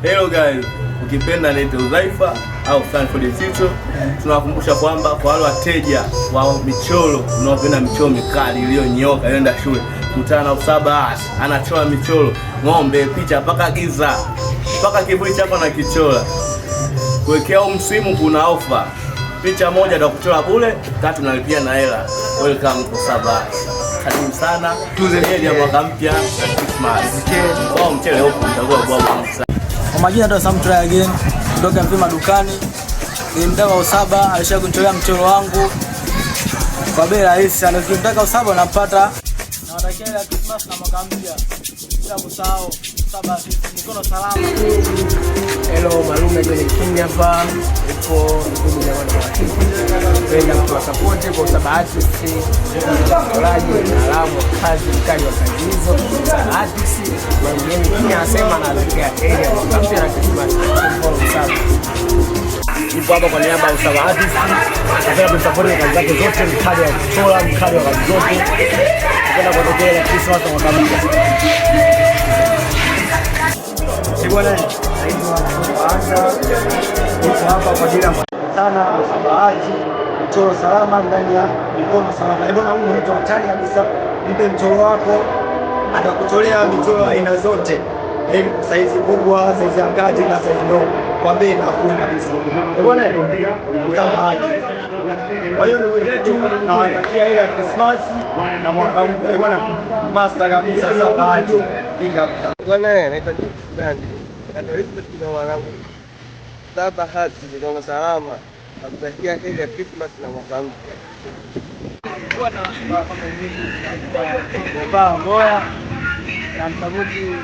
Hello guys, ukipenda Nete Uzaifa au Stanford Tito, tunawakumbusha kwamba kwa wale wateja wa michoro unaopenda michoro mikali iliyonyoka yenda shule, kutana na Usaba. Anachora michoro ng'ombe, picha mpaka giza, mpaka kivuli chako na kichora. Kuwekea msimu kuna ofa. Picha moja ndio kuchora bure, 3 nalipia na hela. Welcome to Usaba. Karibu sana. Tuzeeni ya mwaka mpya Christmas. Kwa mchele huko mtakuwa bwana sana. Kwa majina ndo Sam Try Again kutoka Mvima dukani. Ni mtaka Usaba alishakunitolea mchoro wangu kwa bei rahisi. Anakitaka Usaba unampata. Nawatakia ya Christmas na mwaka mpya. Bila kusahau Usaba mikono salama. Hello, Malume kwenye King hapa. Ipo ndugu na marafiki. Napenda kutoa support kwa Usaba artist. Mchoraji mtaalamu kazi mkali wa kazi hizo. Usaba artist. Mwingine King anasema anatokea area mwaka mpya na Christmas. Kwa Usaba. Nipo hapa kwa niaba ya Usaba artist. Napenda kusupport kazi zake zote, mkali wa kuchora, mkali wa kazi zote. Napenda kutokelea Christmas na mwaka mpya. Bwana, naitwa Baanza. Niko hapa kwa ajili ya sana Usabaaji, mchoro salama ndani ya mikono salama. Bwana, huyu mtu hatari kabisa. Mpe mchoro wako, atakutolea michoro aina zote. Saizi kubwa, saizi ya kati na saizi ndogo. Kwa bei nafuu kabisa. Bwana, Usabaaji. Kwa hiyo ndugu zetu na watakia ile Christmas na mwaka mpya. Bwana, master kabisa Usabaaji. Bwana, naitwa Brandi. Ndio mwanangu. Usaba hati ndio salama. Nakutakia heri ya Christmas na mwaka mpya. Bwana, kama hivi kwa ngoya na mtabuti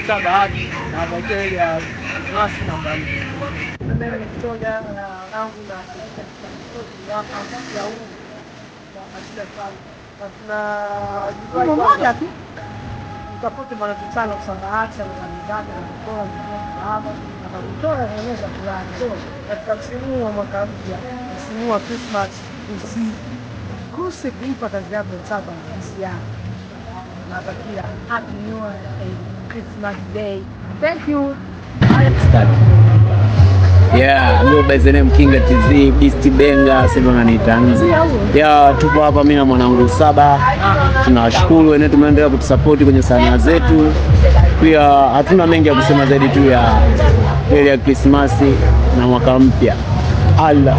Usaba hati na nakutakia heri ya Christmas na mwaka mpya. Mimi nimetoka na wanangu na ya huu na asili sana. Na mmoja tu Kapote marafiki sana Usaba hati na mtandao na kutoa mama na kutoa kuonyesha fulani. So katika msimu wa mwaka mpya, msimu wa Christmas, usikose kumpa kazi yako Usaba hisia. Natakia happy new year and Christmas day. Thank you. Yeah, go by the name King TZ, Beast Benga, sema unanitanzi. Yeah, tupo hapa mimi na mwanangu Usaba. Tunawashukuru wenyewe tumeendelea kutusupport kwenye sanaa zetu. Pia hatuna mengi ya kusema zaidi tu ya heri ya Christmas na mwaka mpya. Allah.